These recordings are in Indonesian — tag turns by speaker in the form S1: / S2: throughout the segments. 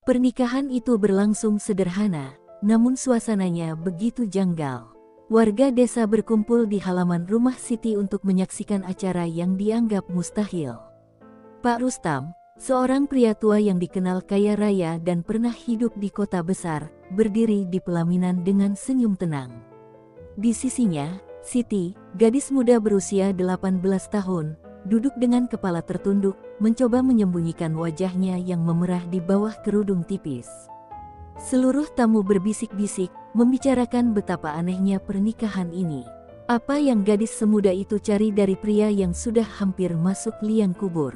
S1: Pernikahan itu berlangsung sederhana, namun suasananya begitu janggal. Warga desa berkumpul di halaman rumah Siti untuk menyaksikan acara yang dianggap mustahil. Pak Rustam, seorang pria tua yang dikenal kaya raya dan pernah hidup di kota besar, berdiri di pelaminan dengan senyum tenang. Di sisinya, Siti, gadis muda berusia 18 tahun, duduk dengan kepala tertunduk, mencoba menyembunyikan wajahnya yang memerah di bawah kerudung tipis. Seluruh tamu berbisik-bisik, membicarakan betapa anehnya pernikahan ini. Apa yang gadis semuda itu cari dari pria yang sudah hampir masuk liang kubur?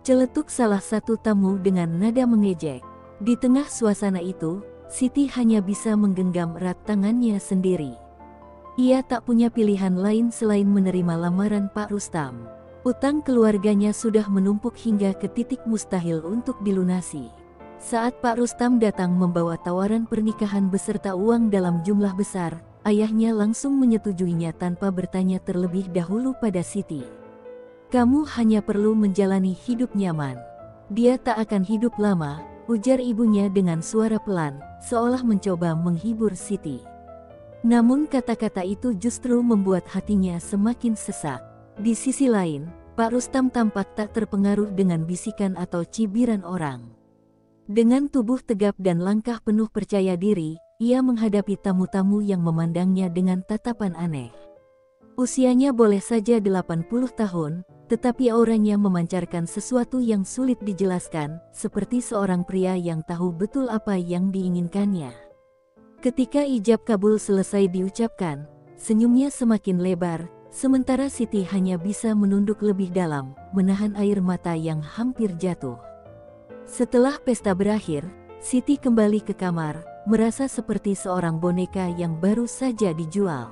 S1: Celetuk salah satu tamu dengan nada mengejek. Di tengah suasana itu, Siti hanya bisa menggenggam erat tangannya sendiri. Ia tak punya pilihan lain selain menerima lamaran Pak Rustam. Utang keluarganya sudah menumpuk hingga ke titik mustahil untuk dilunasi. Saat Pak Rustam datang membawa tawaran pernikahan beserta uang dalam jumlah besar, ayahnya langsung menyetujuinya tanpa bertanya terlebih dahulu pada Siti. "Kamu hanya perlu menjalani hidup nyaman. Dia tak akan hidup lama," ujar ibunya dengan suara pelan, seolah mencoba menghibur Siti. Namun kata-kata itu justru membuat hatinya semakin sesak. Di sisi lain, Pak Rustam tampak tak terpengaruh dengan bisikan atau cibiran orang. Dengan tubuh tegap dan langkah penuh percaya diri, ia menghadapi tamu-tamu yang memandangnya dengan tatapan aneh. Usianya boleh saja 80 tahun, tetapi auranya memancarkan sesuatu yang sulit dijelaskan, seperti seorang pria yang tahu betul apa yang diinginkannya. Ketika ijab kabul selesai diucapkan, senyumnya semakin lebar, sementara Siti hanya bisa menunduk lebih dalam, menahan air mata yang hampir jatuh. Setelah pesta berakhir, Siti kembali ke kamar, merasa seperti seorang boneka yang baru saja dijual.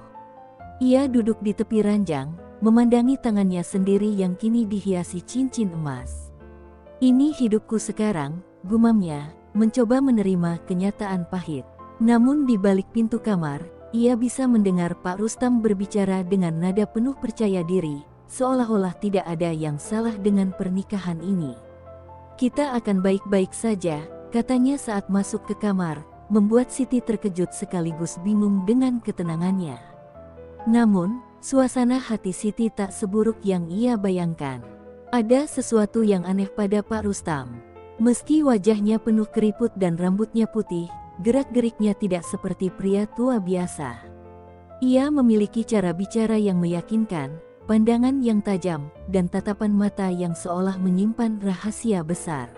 S1: Ia duduk di tepi ranjang, memandangi tangannya sendiri yang kini dihiasi cincin emas. "Ini hidupku sekarang," gumamnya, mencoba menerima kenyataan pahit. Namun di balik pintu kamar, ia bisa mendengar Pak Rustam berbicara dengan nada penuh percaya diri, seolah-olah tidak ada yang salah dengan pernikahan ini. "Kita akan baik-baik saja," katanya saat masuk ke kamar, membuat Siti terkejut sekaligus bingung dengan ketenangannya. Namun, suasana hati Siti tak seburuk yang ia bayangkan. Ada sesuatu yang aneh pada Pak Rustam. Meski wajahnya penuh keriput dan rambutnya putih, gerak-geriknya tidak seperti pria tua biasa. Ia memiliki cara bicara yang meyakinkan, pandangan yang tajam, dan tatapan mata yang seolah menyimpan rahasia besar.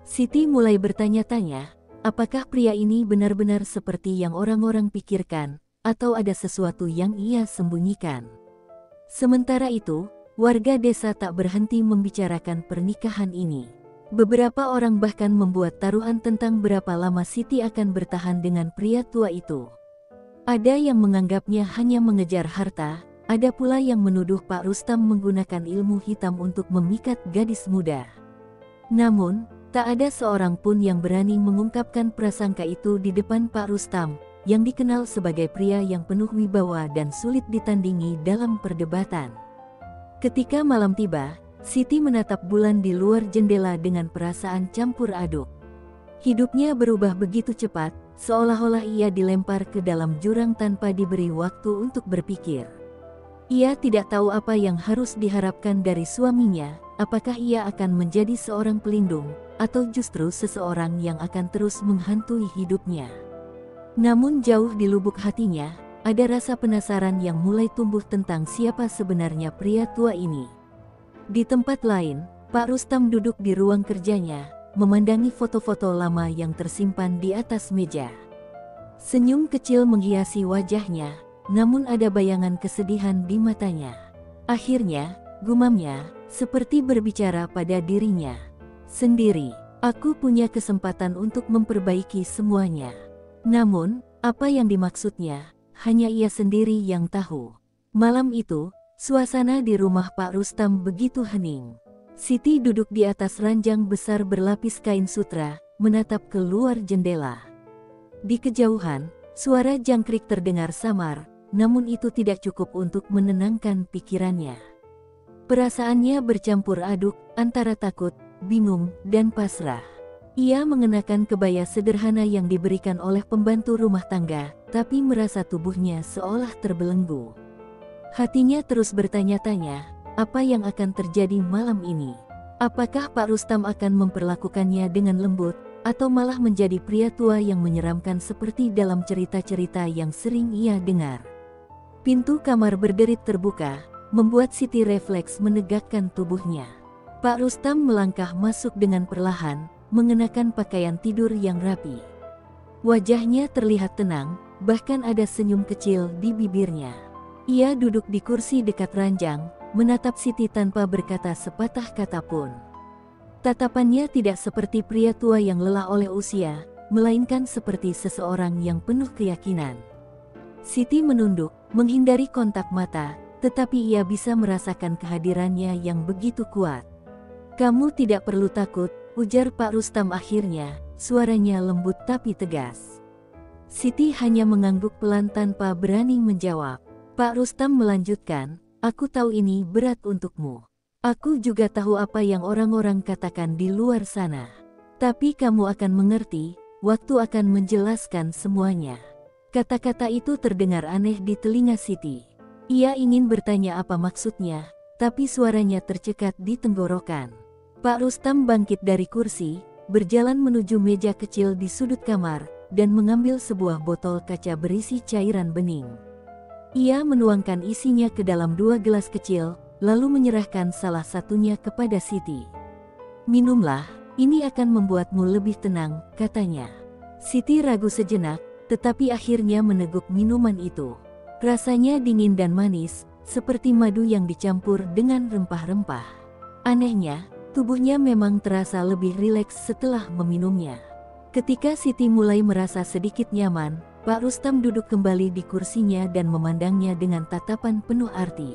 S1: Siti mulai bertanya-tanya, apakah pria ini benar-benar seperti yang orang-orang pikirkan, atau ada sesuatu yang ia sembunyikan. Sementara itu, warga desa tak berhenti membicarakan pernikahan ini. Beberapa orang bahkan membuat taruhan tentang berapa lama Siti akan bertahan dengan pria tua itu. Ada yang menganggapnya hanya mengejar harta, ada pula yang menuduh Pak Rustam menggunakan ilmu hitam untuk memikat gadis muda. Namun, tak ada seorang pun yang berani mengungkapkan prasangka itu di depan Pak Rustam, yang dikenal sebagai pria yang penuh wibawa dan sulit ditandingi dalam perdebatan. Ketika malam tiba, Siti menatap bulan di luar jendela dengan perasaan campur aduk. Hidupnya berubah begitu cepat, seolah-olah ia dilempar ke dalam jurang tanpa diberi waktu untuk berpikir. Ia tidak tahu apa yang harus diharapkan dari suaminya, apakah ia akan menjadi seorang pelindung, atau justru seseorang yang akan terus menghantui hidupnya. Namun jauh di lubuk hatinya, ada rasa penasaran yang mulai tumbuh tentang siapa sebenarnya pria tua ini. Di tempat lain, Pak Rustam duduk di ruang kerjanya, memandangi foto-foto lama yang tersimpan di atas meja. Senyum kecil menghiasi wajahnya, namun ada bayangan kesedihan di matanya. Akhirnya, gumamnya, seperti berbicara pada dirinya sendiri, "Aku punya kesempatan untuk memperbaiki semuanya." Namun, apa yang dimaksudnya, hanya ia sendiri yang tahu. Malam itu, suasana di rumah Pak Rustam begitu hening. Siti duduk di atas ranjang besar berlapis kain sutra, menatap keluar jendela. Di kejauhan, suara jangkrik terdengar samar, namun itu tidak cukup untuk menenangkan pikirannya. Perasaannya bercampur aduk, antara takut, bingung, dan pasrah. Ia mengenakan kebaya sederhana yang diberikan oleh pembantu rumah tangga, tapi merasa tubuhnya seolah terbelenggu. Hatinya terus bertanya-tanya, apa yang akan terjadi malam ini? Apakah Pak Rustam akan memperlakukannya dengan lembut, atau malah menjadi pria tua yang menyeramkan seperti dalam cerita-cerita yang sering ia dengar? Pintu kamar berderit terbuka, membuat Siti refleks menegakkan tubuhnya. Pak Rustam melangkah masuk dengan perlahan, mengenakan pakaian tidur yang rapi. Wajahnya terlihat tenang, bahkan ada senyum kecil di bibirnya. Ia duduk di kursi dekat ranjang, menatap Siti tanpa berkata sepatah kata pun. Tatapannya tidak seperti pria tua yang lelah oleh usia, melainkan seperti seseorang yang penuh keyakinan. Siti menunduk, menghindari kontak mata, tetapi ia bisa merasakan kehadirannya yang begitu kuat. "Kamu tidak perlu takut," ujar Pak Rustam akhirnya, suaranya lembut tapi tegas. Siti hanya mengangguk pelan tanpa berani menjawab. Pak Rustam melanjutkan, "Aku tahu ini berat untukmu. Aku juga tahu apa yang orang-orang katakan di luar sana. Tapi kamu akan mengerti, waktu akan menjelaskan semuanya." Kata-kata itu terdengar aneh di telinga Siti. Ia ingin bertanya apa maksudnya, tapi suaranya tercekat di tenggorokan. Pak Rustam bangkit dari kursi, berjalan menuju meja kecil di sudut kamar, dan mengambil sebuah botol kaca berisi cairan bening. Ia menuangkan isinya ke dalam 2 gelas kecil, lalu menyerahkan salah satunya kepada Siti. "Minumlah, ini akan membuatmu lebih tenang," katanya. Siti ragu sejenak, tetapi akhirnya meneguk minuman itu. Rasanya dingin dan manis, seperti madu yang dicampur dengan rempah-rempah. Anehnya, tubuhnya memang terasa lebih rileks setelah meminumnya. Ketika Siti mulai merasa sedikit nyaman, Pak Rustam duduk kembali di kursinya dan memandangnya dengan tatapan penuh arti.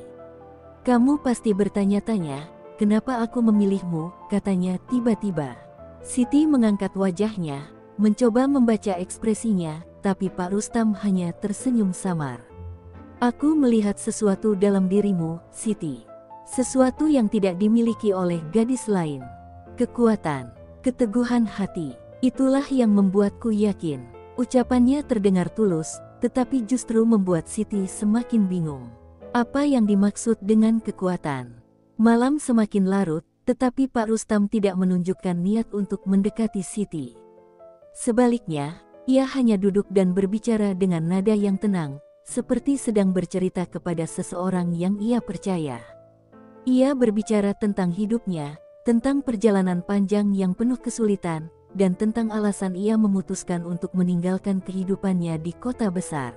S1: "Kamu pasti bertanya-tanya, kenapa aku memilihmu," katanya tiba-tiba. Siti mengangkat wajahnya, mencoba membaca ekspresinya, tapi Pak Rustam hanya tersenyum samar. "Aku melihat sesuatu dalam dirimu, Siti. Sesuatu yang tidak dimiliki oleh gadis lain. Kekuatan, keteguhan hati. Itulah yang membuatku yakin." Ucapannya terdengar tulus, tetapi justru membuat Siti semakin bingung. Apa yang dimaksud dengan kekuatan? Malam semakin larut, tetapi Pak Rustam tidak menunjukkan niat untuk mendekati Siti. Sebaliknya, ia hanya duduk dan berbicara dengan nada yang tenang, seperti sedang bercerita kepada seseorang yang ia percaya. Ia berbicara tentang hidupnya, tentang perjalanan panjang yang penuh kesulitan, dan tentang alasan ia memutuskan untuk meninggalkan kehidupannya di kota besar.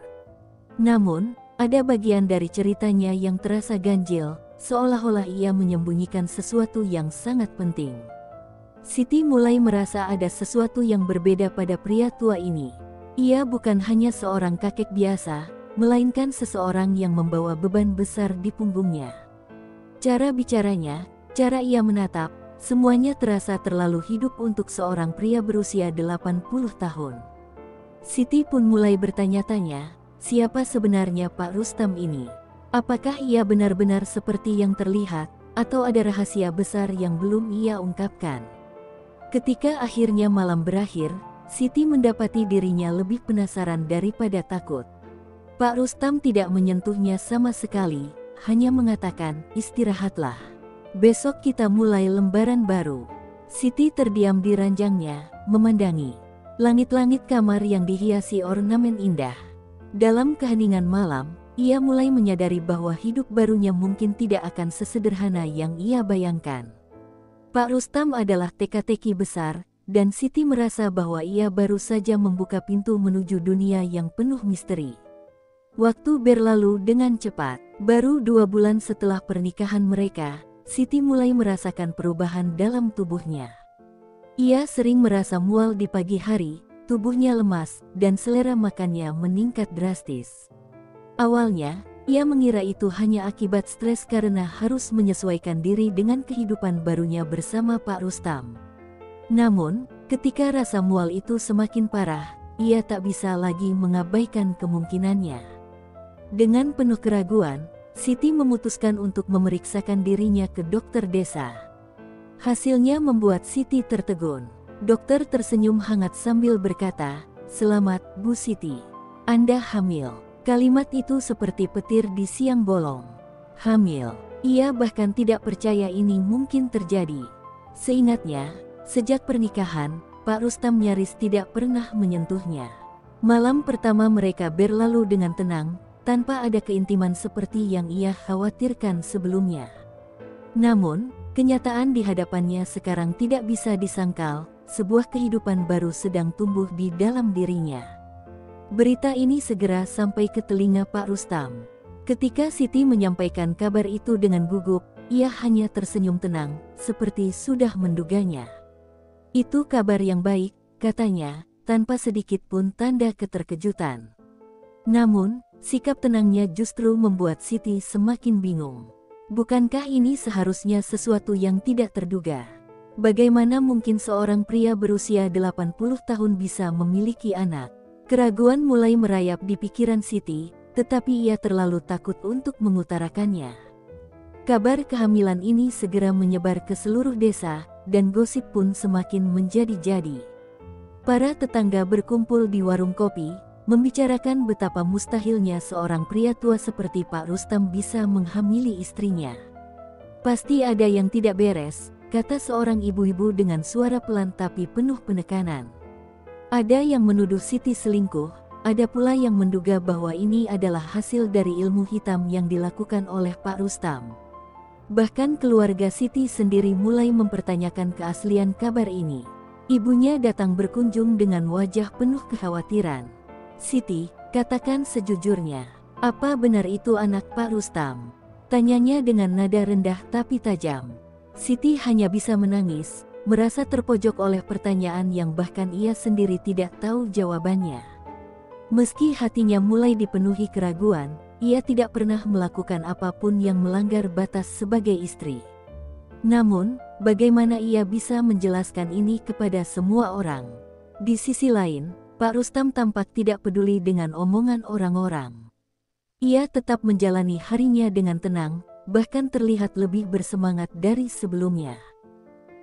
S1: Namun, ada bagian dari ceritanya yang terasa ganjil, seolah-olah ia menyembunyikan sesuatu yang sangat penting. Siti mulai merasa ada sesuatu yang berbeda pada pria tua ini. Ia bukan hanya seorang kakek biasa, melainkan seseorang yang membawa beban besar di punggungnya. Cara bicaranya, cara ia menatap, semuanya terasa terlalu hidup untuk seorang pria berusia 80 tahun. Siti pun mulai bertanya-tanya, siapa sebenarnya Pak Rustam ini? Apakah ia benar-benar seperti yang terlihat, atau ada rahasia besar yang belum ia ungkapkan? Ketika akhirnya malam berakhir, Siti mendapati dirinya lebih penasaran daripada takut. Pak Rustam tidak menyentuhnya sama sekali, hanya mengatakan, "Istirahatlah. Besok kita mulai lembaran baru." Siti terdiam di ranjangnya, memandangi langit-langit kamar yang dihiasi ornamen indah. Dalam keheningan malam, ia mulai menyadari bahwa hidup barunya mungkin tidak akan sesederhana yang ia bayangkan. Pak Rustam adalah teka-teki besar, dan Siti merasa bahwa ia baru saja membuka pintu menuju dunia yang penuh misteri. Waktu berlalu dengan cepat. Baru 2 bulan setelah pernikahan mereka, Siti mulai merasakan perubahan dalam tubuhnya. Ia sering merasa mual di pagi hari, tubuhnya lemas, dan selera makannya meningkat drastis. Awalnya, ia mengira itu hanya akibat stres karena harus menyesuaikan diri dengan kehidupan barunya bersama Pak Rustam. Namun, ketika rasa mual itu semakin parah, ia tak bisa lagi mengabaikan kemungkinannya. Dengan penuh keraguan, Siti memutuskan untuk memeriksakan dirinya ke dokter desa. Hasilnya membuat Siti tertegun. Dokter tersenyum hangat sambil berkata, "Selamat, Bu Siti. Anda hamil." Kalimat itu seperti petir di siang bolong. Hamil. Ia bahkan tidak percaya ini mungkin terjadi. Seingatnya, sejak pernikahan, Pak Rustam nyaris tidak pernah menyentuhnya. Malam pertama mereka berlalu dengan tenang, tanpa ada keintiman seperti yang ia khawatirkan sebelumnya. Namun, kenyataan di hadapannya sekarang tidak bisa disangkal, sebuah kehidupan baru sedang tumbuh di dalam dirinya. Berita ini segera sampai ke telinga Pak Rustam. Ketika Siti menyampaikan kabar itu dengan gugup, ia hanya tersenyum tenang, seperti sudah menduganya. "Itu kabar yang baik," katanya, tanpa sedikit pun tanda keterkejutan. Namun, sikap tenangnya justru membuat Siti semakin bingung. Bukankah ini seharusnya sesuatu yang tidak terduga? Bagaimana mungkin seorang pria berusia 80 tahun bisa memiliki anak? Keraguan mulai merayap di pikiran Siti, tetapi ia terlalu takut untuk mengutarakannya. Kabar kehamilan ini segera menyebar ke seluruh desa, dan gosip pun semakin menjadi-jadi. Para tetangga berkumpul di warung kopi, membicarakan betapa mustahilnya seorang pria tua seperti Pak Rustam bisa menghamili istrinya. "Pasti ada yang tidak beres," kata seorang ibu-ibu dengan suara pelan tapi penuh penekanan. Ada yang menuduh Siti selingkuh, ada pula yang menduga bahwa ini adalah hasil dari ilmu hitam yang dilakukan oleh Pak Rustam. Bahkan keluarga Siti sendiri mulai mempertanyakan keaslian kabar ini. Ibunya datang berkunjung dengan wajah penuh kekhawatiran. "Siti, katakan sejujurnya, apa benar itu anak Pak Rustam?" tanyanya dengan nada rendah tapi tajam. Siti hanya bisa menangis, merasa terpojok oleh pertanyaan yang bahkan ia sendiri tidak tahu jawabannya. Meski hatinya mulai dipenuhi keraguan, ia tidak pernah melakukan apapun yang melanggar batas sebagai istri. Namun, bagaimana ia bisa menjelaskan ini kepada semua orang? Di sisi lain, Pak Rustam tampak tidak peduli dengan omongan orang-orang. Ia tetap menjalani harinya dengan tenang, bahkan terlihat lebih bersemangat dari sebelumnya.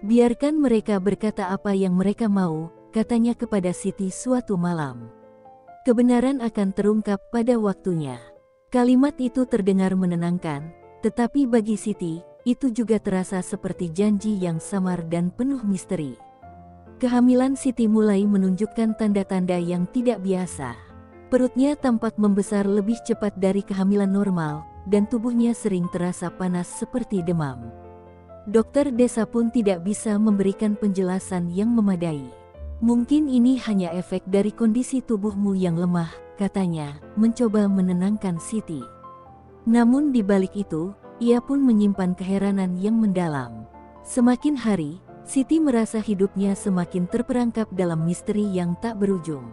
S1: "Biarkan mereka berkata apa yang mereka mau," katanya kepada Siti suatu malam. "Kebenaran akan terungkap pada waktunya." Kalimat itu terdengar menenangkan, tetapi bagi Siti, itu juga terasa seperti janji yang samar dan penuh misteri. Kehamilan Siti mulai menunjukkan tanda-tanda yang tidak biasa. Perutnya tampak membesar lebih cepat dari kehamilan normal, dan tubuhnya sering terasa panas seperti demam. Dokter desa pun tidak bisa memberikan penjelasan yang memadai. "Mungkin ini hanya efek dari kondisi tubuhmu yang lemah," katanya, mencoba menenangkan Siti. Namun di balik itu, ia pun menyimpan keheranan yang mendalam. Semakin hari, Siti merasa hidupnya semakin terperangkap dalam misteri yang tak berujung.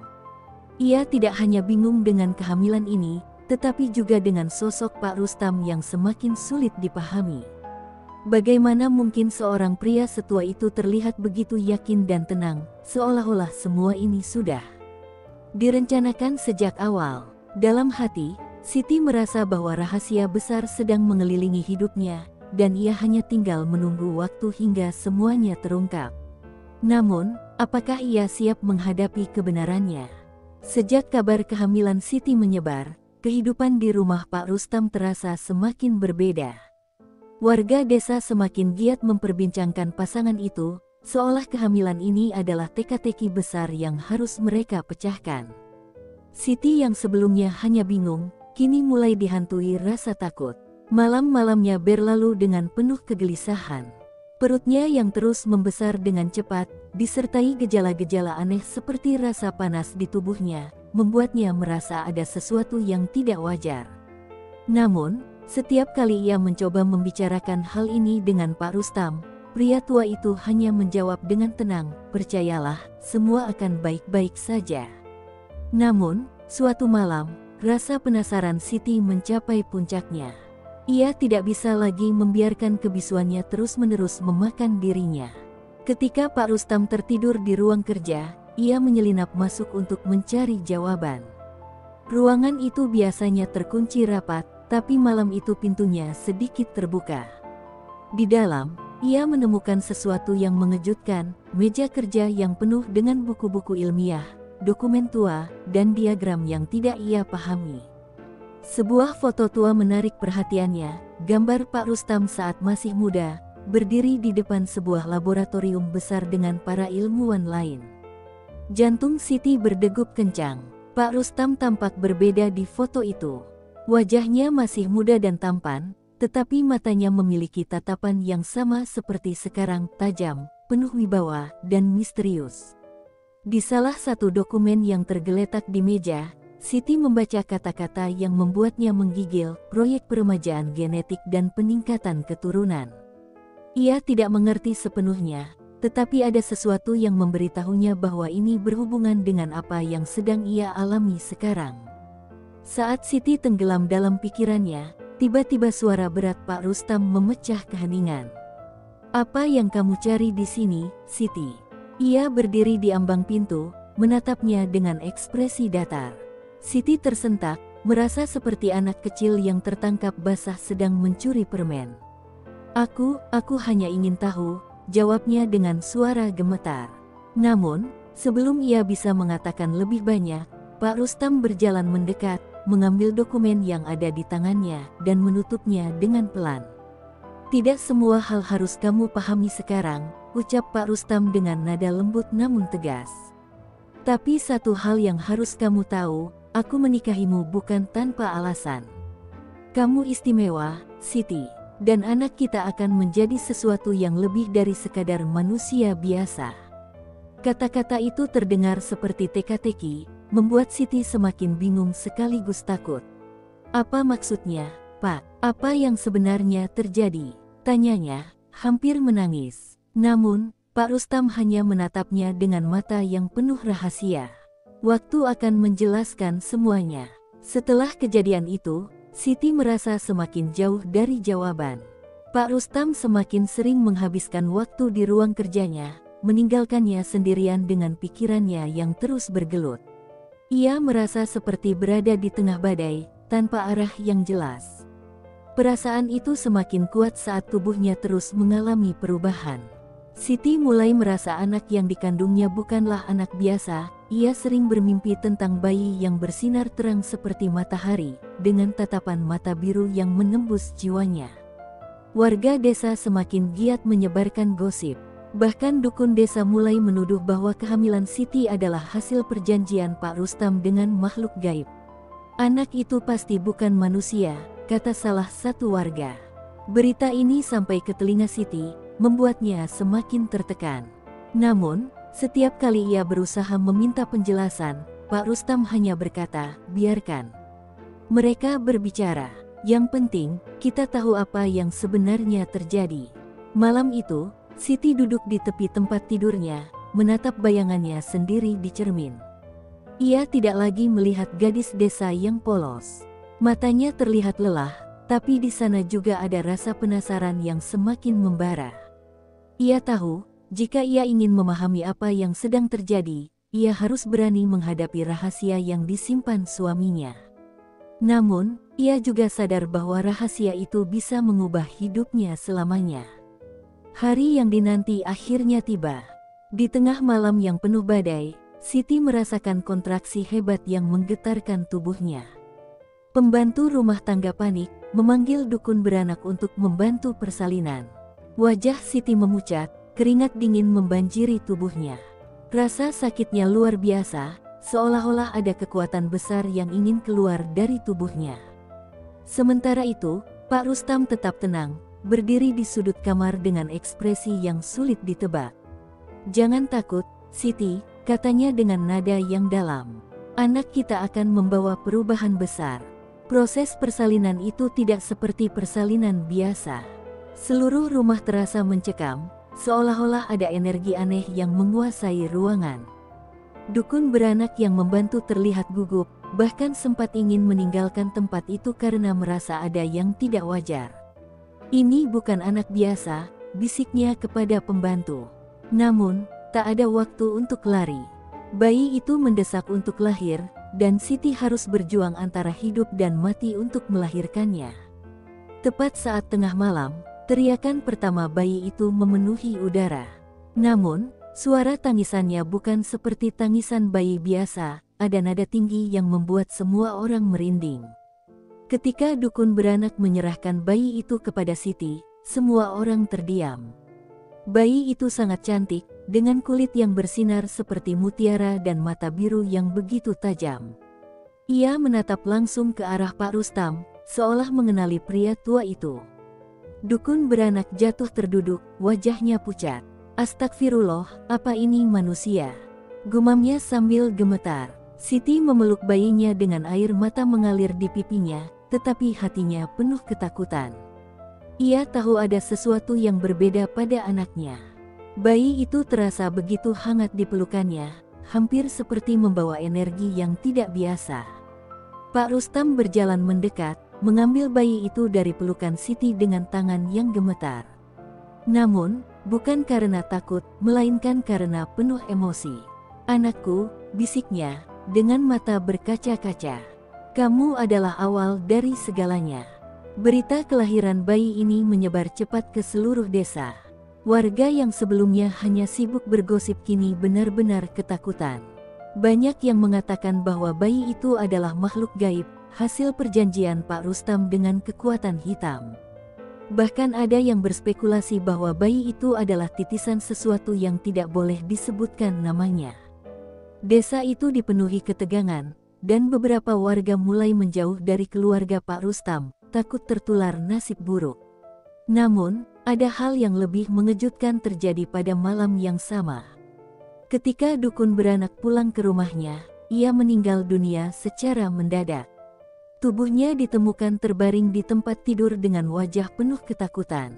S1: Ia tidak hanya bingung dengan kehamilan ini, tetapi juga dengan sosok Pak Rustam yang semakin sulit dipahami. Bagaimana mungkin seorang pria setua itu terlihat begitu yakin dan tenang, seolah-olah semua ini sudah direncanakan sejak awal. Dalam hati, Siti merasa bahwa rahasia besar sedang mengelilingi hidupnya, dan ia hanya tinggal menunggu waktu hingga semuanya terungkap. Namun, apakah ia siap menghadapi kebenarannya? Sejak kabar kehamilan Siti menyebar, kehidupan di rumah Pak Rustam terasa semakin berbeda. Warga desa semakin giat memperbincangkan pasangan itu, seolah kehamilan ini adalah teka-teki besar yang harus mereka pecahkan. Siti yang sebelumnya hanya bingung, kini mulai dihantui rasa takut. Malam-malamnya berlalu dengan penuh kegelisahan. Perutnya yang terus membesar dengan cepat, disertai gejala-gejala aneh seperti rasa panas di tubuhnya, membuatnya merasa ada sesuatu yang tidak wajar. Namun, setiap kali ia mencoba membicarakan hal ini dengan Pak Rustam, pria tua itu hanya menjawab dengan tenang, "Percayalah, semua akan baik-baik saja." Namun, suatu malam, rasa penasaran Siti mencapai puncaknya. Ia tidak bisa lagi membiarkan kebisuannya terus-menerus memakan dirinya. Ketika Pak Rustam tertidur di ruang kerja, ia menyelinap masuk untuk mencari jawaban. Ruangan itu biasanya terkunci rapat, tapi malam itu pintunya sedikit terbuka. Di dalam, Ia menemukan sesuatu yang mengejutkan, meja kerja yang penuh dengan buku-buku ilmiah, dokumen tua, dan diagram yang tidak ia pahami. Sebuah foto tua menarik perhatiannya, gambar Pak Rustam saat masih muda, berdiri di depan sebuah laboratorium besar dengan para ilmuwan lain. Jantung Siti berdegup kencang. Pak Rustam tampak berbeda di foto itu. Wajahnya masih muda dan tampan, tetapi matanya memiliki tatapan yang sama seperti sekarang, tajam, penuh wibawa, dan misterius. Di salah satu dokumen yang tergeletak di meja, Siti membaca kata-kata yang membuatnya menggigil, proyek peremajaan genetik dan peningkatan keturunan. Ia tidak mengerti sepenuhnya, tetapi ada sesuatu yang memberitahunya bahwa ini berhubungan dengan apa yang sedang ia alami sekarang. Saat Siti tenggelam dalam pikirannya, tiba-tiba suara berat Pak Rustam memecah keheningan. "Apa yang kamu cari di sini, Siti?" Ia berdiri di ambang pintu, menatapnya dengan ekspresi datar. Siti tersentak, merasa seperti anak kecil yang tertangkap basah sedang mencuri permen. Aku hanya ingin tahu," jawabnya dengan suara gemetar. Namun, sebelum ia bisa mengatakan lebih banyak, Pak Rustam berjalan mendekat, mengambil dokumen yang ada di tangannya, dan menutupnya dengan pelan. "Tidak semua hal harus kamu pahami sekarang," ucap Pak Rustam dengan nada lembut namun tegas. "Tapi satu hal yang harus kamu tahu, aku menikahimu bukan tanpa alasan. Kamu istimewa, Siti, dan anak kita akan menjadi sesuatu yang lebih dari sekadar manusia biasa." Kata-kata itu terdengar seperti teka-teki, membuat Siti semakin bingung sekaligus takut. "Apa maksudnya, Pak? Apa yang sebenarnya terjadi?" tanyanya, hampir menangis. Namun, Pak Rustam hanya menatapnya dengan mata yang penuh rahasia. "Waktu akan menjelaskan semuanya." Setelah kejadian itu, Siti merasa semakin jauh dari jawaban. Pak Rustam semakin sering menghabiskan waktu di ruang kerjanya, meninggalkannya sendirian dengan pikirannya yang terus bergelut. Ia merasa seperti berada di tengah badai, tanpa arah yang jelas. Perasaan itu semakin kuat saat tubuhnya terus mengalami perubahan. Siti mulai merasa anak yang dikandungnya bukanlah anak biasa. Ia sering bermimpi tentang bayi yang bersinar terang seperti matahari, dengan tatapan mata biru yang menembus jiwanya. Warga desa semakin giat menyebarkan gosip. Bahkan dukun desa mulai menuduh bahwa kehamilan Siti adalah hasil perjanjian Pak Rustam dengan makhluk gaib. "Anak itu pasti bukan manusia," kata salah satu warga. Berita ini sampai ke telinga Siti, membuatnya semakin tertekan. Namun, setiap kali ia berusaha meminta penjelasan, Pak Rustam hanya berkata, "Biarkan mereka berbicara. Yang penting, kita tahu apa yang sebenarnya terjadi." Malam itu, Siti duduk di tepi tempat tidurnya, menatap bayangannya sendiri di cermin. Ia tidak lagi melihat gadis desa yang polos. Matanya terlihat lelah, tapi di sana juga ada rasa penasaran yang semakin membara. Ia tahu, jika ia ingin memahami apa yang sedang terjadi, ia harus berani menghadapi rahasia yang disimpan suaminya. Namun, ia juga sadar bahwa rahasia itu bisa mengubah hidupnya selamanya. Hari yang dinanti akhirnya tiba. Di tengah malam yang penuh badai, Siti merasakan kontraksi hebat yang menggetarkan tubuhnya. Pembantu rumah tangga panik, memanggil dukun beranak untuk membantu persalinan. Wajah Siti memucat, keringat dingin membanjiri tubuhnya. Rasa sakitnya luar biasa, seolah-olah ada kekuatan besar yang ingin keluar dari tubuhnya. Sementara itu, Pak Rustam tetap tenang, berdiri di sudut kamar dengan ekspresi yang sulit ditebak. "Jangan takut, Siti," katanya dengan nada yang dalam. "Anak kita akan membawa perubahan besar. Proses persalinan itu tidak seperti persalinan biasa." Seluruh rumah terasa mencekam, seolah-olah ada energi aneh yang menguasai ruangan. Dukun beranak yang membantu terlihat gugup, bahkan sempat ingin meninggalkan tempat itu karena merasa ada yang tidak wajar. "Ini bukan anak biasa," bisiknya kepada pembantu. Namun, tak ada waktu untuk lari. Bayi itu mendesak untuk lahir, dan Siti harus berjuang antara hidup dan mati untuk melahirkannya. Tepat saat tengah malam, Teriakan pertama bayi itu memenuhi udara. Namun, suara tangisannya bukan seperti tangisan bayi biasa, ada nada tinggi yang membuat semua orang merinding. Ketika dukun beranak menyerahkan bayi itu kepada Siti, semua orang terdiam. Bayi itu sangat cantik, dengan kulit yang bersinar seperti mutiara dan mata biru yang begitu tajam. Ia menatap langsung ke arah Pak Rustam, seolah mengenali pria tua itu. Dukun beranak jatuh terduduk, wajahnya pucat. "Astagfirullah, apa ini manusia?" gumamnya sambil gemetar. Siti memeluk bayinya dengan air mata mengalir di pipinya, tetapi hatinya penuh ketakutan. Ia tahu ada sesuatu yang berbeda pada anaknya. Bayi itu terasa begitu hangat di pelukannya, hampir seperti membawa energi yang tidak biasa. Pak Rustam berjalan mendekat, mengambil bayi itu dari pelukan Siti dengan tangan yang gemetar. Namun, bukan karena takut, melainkan karena penuh emosi. "Anakku," bisiknya, dengan mata berkaca-kaca. "Kamu adalah awal dari segalanya." Berita kelahiran bayi ini menyebar cepat ke seluruh desa. Warga yang sebelumnya hanya sibuk bergosip kini benar-benar ketakutan. Banyak yang mengatakan bahwa bayi itu adalah makhluk gaib, hasil perjanjian Pak Rustam dengan kekuatan hitam. Bahkan ada yang berspekulasi bahwa bayi itu adalah titisan sesuatu yang tidak boleh disebutkan namanya. Desa itu dipenuhi ketegangan, dan beberapa warga mulai menjauh dari keluarga Pak Rustam, takut tertular nasib buruk. Namun, ada hal yang lebih mengejutkan terjadi pada malam yang sama. Ketika dukun beranak pulang ke rumahnya, ia meninggal dunia secara mendadak. Tubuhnya ditemukan terbaring di tempat tidur dengan wajah penuh ketakutan.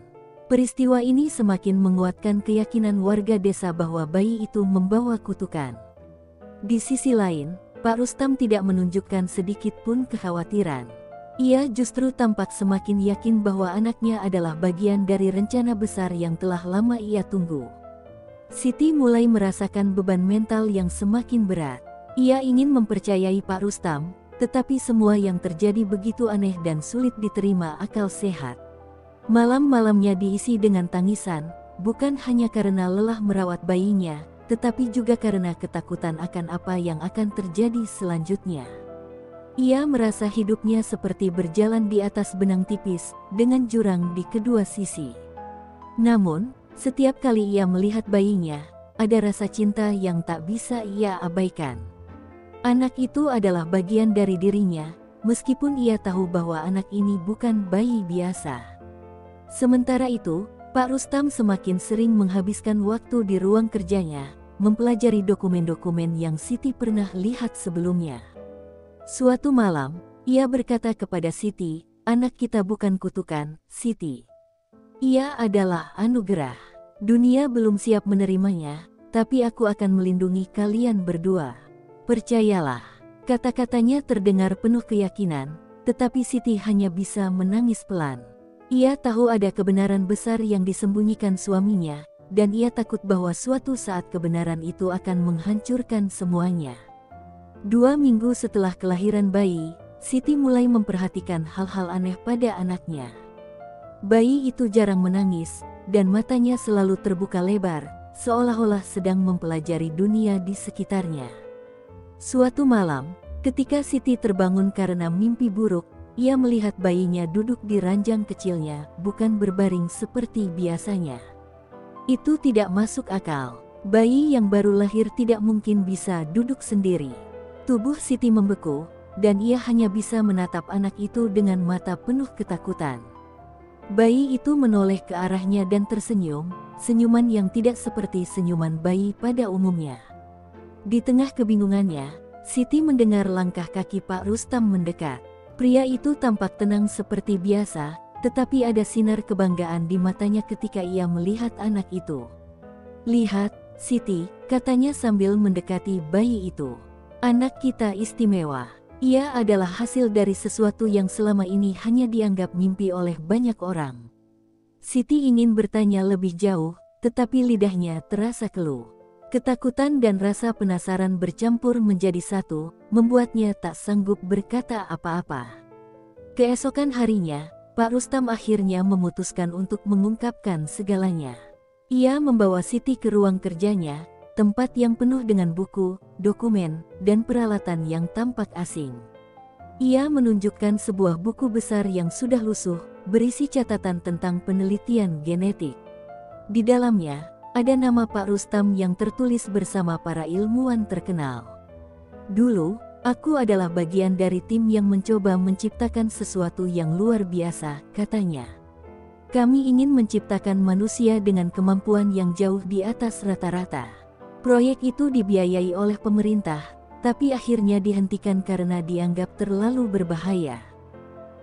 S1: Peristiwa ini semakin menguatkan keyakinan warga desa bahwa bayi itu membawa kutukan. Di sisi lain, Pak Rustam tidak menunjukkan sedikit pun kekhawatiran. Ia justru tampak semakin yakin bahwa anaknya adalah bagian dari rencana besar yang telah lama ia tunggu. Siti mulai merasakan beban mental yang semakin berat. Ia ingin mempercayai Pak Rustam, tetapi semua yang terjadi begitu aneh dan sulit diterima akal sehat. Malam-malamnya diisi dengan tangisan, bukan hanya karena lelah merawat bayinya, tetapi juga karena ketakutan akan apa yang akan terjadi selanjutnya. Ia merasa hidupnya seperti berjalan di atas benang tipis, dengan jurang di kedua sisi. Namun, setiap kali ia melihat bayinya, ada rasa cinta yang tak bisa ia abaikan. Anak itu adalah bagian dari dirinya, meskipun ia tahu bahwa anak ini bukan bayi biasa. Sementara itu, Pak Rustam semakin sering menghabiskan waktu di ruang kerjanya, mempelajari dokumen-dokumen yang Siti pernah lihat sebelumnya. Suatu malam, ia berkata kepada Siti, "Anak kita bukan kutukan, Siti. Ia adalah anugerah. Dunia belum siap menerimanya, tapi aku akan melindungi kalian berdua. Percayalah." Kata-katanya terdengar penuh keyakinan, tetapi Siti hanya bisa menangis pelan. Ia tahu ada kebenaran besar yang disembunyikan suaminya, dan ia takut bahwa suatu saat kebenaran itu akan menghancurkan semuanya. 2 minggu setelah kelahiran bayi, Siti mulai memperhatikan hal-hal aneh pada anaknya. Bayi itu jarang menangis, dan matanya selalu terbuka lebar, seolah-olah sedang mempelajari dunia di sekitarnya. Suatu malam, ketika Siti terbangun karena mimpi buruk, ia melihat bayinya duduk di ranjang kecilnya, bukan berbaring seperti biasanya. Itu tidak masuk akal. Bayi yang baru lahir tidak mungkin bisa duduk sendiri. Tubuh Siti membeku, dan ia hanya bisa menatap anak itu dengan mata penuh ketakutan. Bayi itu menoleh ke arahnya dan tersenyum, senyuman yang tidak seperti senyuman bayi pada umumnya. Di tengah kebingungannya, Siti mendengar langkah kaki Pak Rustam mendekat. Pria itu tampak tenang seperti biasa, tetapi ada sinar kebanggaan di matanya ketika ia melihat anak itu. "Lihat, Siti," katanya sambil mendekati bayi itu. "Anak kita istimewa. Ia adalah hasil dari sesuatu yang selama ini hanya dianggap mimpi oleh banyak orang." Siti ingin bertanya lebih jauh, tetapi lidahnya terasa keluh. Ketakutan dan rasa penasaran bercampur menjadi satu, membuatnya tak sanggup berkata apa-apa. Keesokan harinya, Pak Rustam akhirnya memutuskan untuk mengungkapkan segalanya. Ia membawa Siti ke ruang kerjanya, tempat yang penuh dengan buku, dokumen, dan peralatan yang tampak asing. Ia menunjukkan sebuah buku besar yang sudah lusuh, berisi catatan tentang penelitian genetik. Di dalamnya, ada nama Pak Rustam yang tertulis bersama para ilmuwan terkenal. Dulu, aku adalah bagian dari tim yang mencoba menciptakan sesuatu yang luar biasa, katanya. Kami ingin menciptakan manusia dengan kemampuan yang jauh di atas rata-rata. Proyek itu dibiayai oleh pemerintah, tapi akhirnya dihentikan karena dianggap terlalu berbahaya.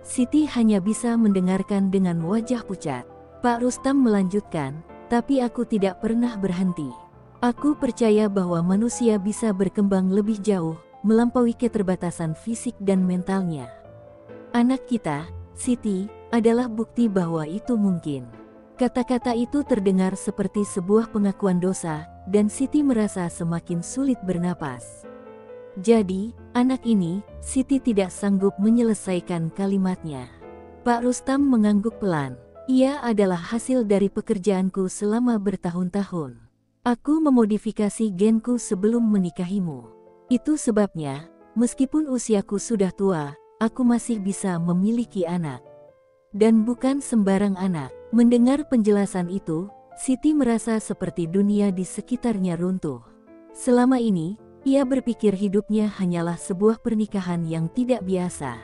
S1: Siti hanya bisa mendengarkan dengan wajah pucat. Pak Rustam melanjutkan, tapi aku tidak pernah berhenti. Aku percaya bahwa manusia bisa berkembang lebih jauh, melampaui keterbatasan fisik dan mentalnya. Anak kita, Siti, adalah bukti bahwa itu mungkin. Kata-kata itu terdengar seperti sebuah pengakuan dosa, dan Siti merasa semakin sulit bernapas. Jadi, anak ini, Siti tidak sanggup menyelesaikan kalimatnya. Pak Rustam mengangguk pelan. Ia adalah hasil dari pekerjaanku selama bertahun-tahun. Aku memodifikasi genku sebelum menikahimu. Itu sebabnya, meskipun usiaku sudah tua, aku masih bisa memiliki anak. Dan bukan sembarang anak. Mendengar penjelasan itu, Siti merasa seperti dunia di sekitarnya runtuh. Selama ini, ia berpikir hidupnya hanyalah sebuah pernikahan yang tidak biasa.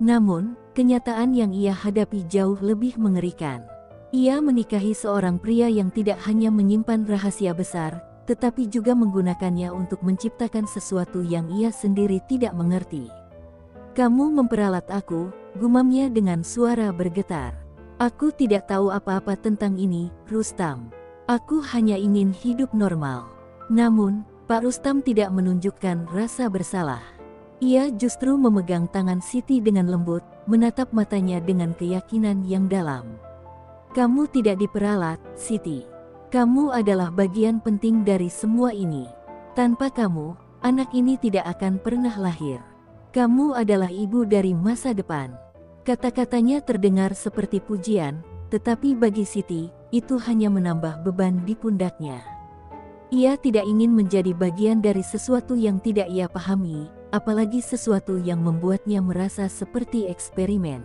S1: Namun, kenyataan yang ia hadapi jauh lebih mengerikan. Ia menikahi seorang pria yang tidak hanya menyimpan rahasia besar, tetapi juga menggunakannya untuk menciptakan sesuatu yang ia sendiri tidak mengerti. Kamu memperalat aku, gumamnya dengan suara bergetar. Aku tidak tahu apa-apa tentang ini, Rustam. Aku hanya ingin hidup normal. Namun, Pak Rustam tidak menunjukkan rasa bersalah. Ia justru memegang tangan Siti dengan lembut, menatap matanya dengan keyakinan yang dalam. Kamu tidak diperalat, Siti. Kamu adalah bagian penting dari semua ini. Tanpa kamu, anak ini tidak akan pernah lahir. Kamu adalah ibu dari masa depan. Kata-katanya terdengar seperti pujian, tetapi bagi Siti, itu hanya menambah beban di pundaknya. Ia tidak ingin menjadi bagian dari sesuatu yang tidak ia pahami, apalagi sesuatu yang membuatnya merasa seperti eksperimen.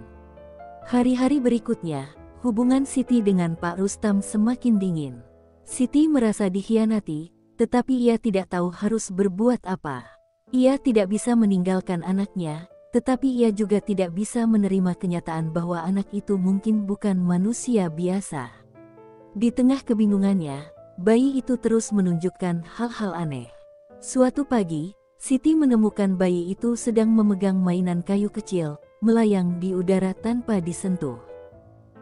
S1: Hari-hari berikutnya, hubungan Siti dengan Pak Rustam semakin dingin. Siti merasa dikhianati, tetapi ia tidak tahu harus berbuat apa. Ia tidak bisa meninggalkan anaknya, tetapi ia juga tidak bisa menerima kenyataan bahwa anak itu mungkin bukan manusia biasa. Di tengah kebingungannya, bayi itu terus menunjukkan hal-hal aneh. Suatu pagi, Siti menemukan bayi itu sedang memegang mainan kayu kecil, melayang di udara tanpa disentuh.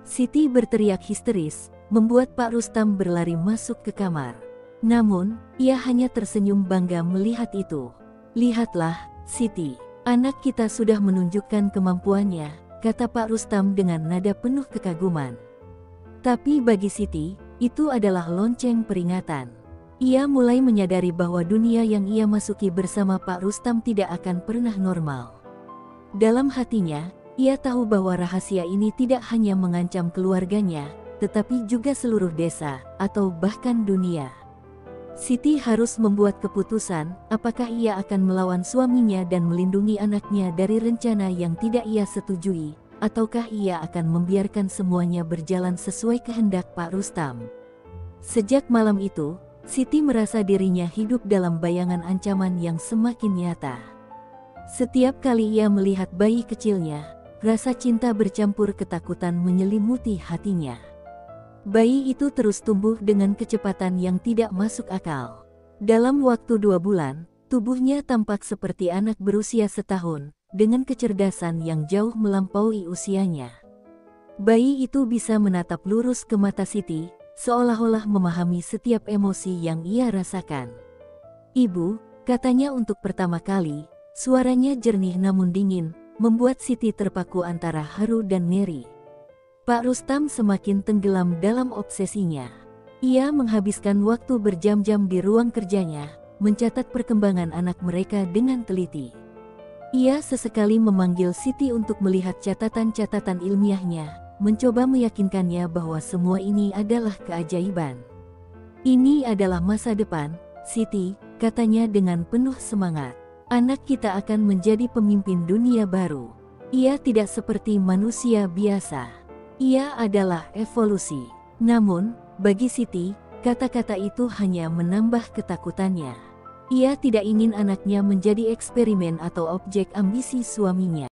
S1: Siti berteriak histeris, membuat Pak Rustam berlari masuk ke kamar. Namun, ia hanya tersenyum bangga melihat itu. Lihatlah, Siti, anak kita sudah menunjukkan kemampuannya, kata Pak Rustam dengan nada penuh kekaguman. Tapi bagi Siti, itu adalah lonceng peringatan. Ia mulai menyadari bahwa dunia yang ia masuki bersama Pak Rustam tidak akan pernah normal. Dalam hatinya, ia tahu bahwa rahasia ini tidak hanya mengancam keluarganya, tetapi juga seluruh desa, atau bahkan dunia. Siti harus membuat keputusan, apakah ia akan melawan suaminya dan melindungi anaknya dari rencana yang tidak ia setujui, ataukah ia akan membiarkan semuanya berjalan sesuai kehendak Pak Rustam. Sejak malam itu, Siti merasa dirinya hidup dalam bayangan ancaman yang semakin nyata. Setiap kali ia melihat bayi kecilnya, rasa cinta bercampur ketakutan menyelimuti hatinya. Bayi itu terus tumbuh dengan kecepatan yang tidak masuk akal. Dalam waktu 2 bulan, tubuhnya tampak seperti anak berusia setahun, dengan kecerdasan yang jauh melampaui usianya. Bayi itu bisa menatap lurus ke mata Siti, seolah-olah memahami setiap emosi yang ia rasakan. "Ibu," katanya untuk pertama kali, suaranya jernih namun dingin, membuat Siti terpaku antara haru dan ngeri. Pak Rustam semakin tenggelam dalam obsesinya. Ia menghabiskan waktu berjam-jam di ruang kerjanya, mencatat perkembangan anak mereka dengan teliti. Ia sesekali memanggil Siti untuk melihat catatan-catatan ilmiahnya, mencoba meyakinkannya bahwa semua ini adalah keajaiban. Ini adalah masa depan, Siti, katanya dengan penuh semangat. Anak kita akan menjadi pemimpin dunia baru. Ia tidak seperti manusia biasa. Ia adalah evolusi. Namun, bagi Siti, kata-kata itu hanya menambah ketakutannya. Ia tidak ingin anaknya menjadi eksperimen atau objek ambisi suaminya.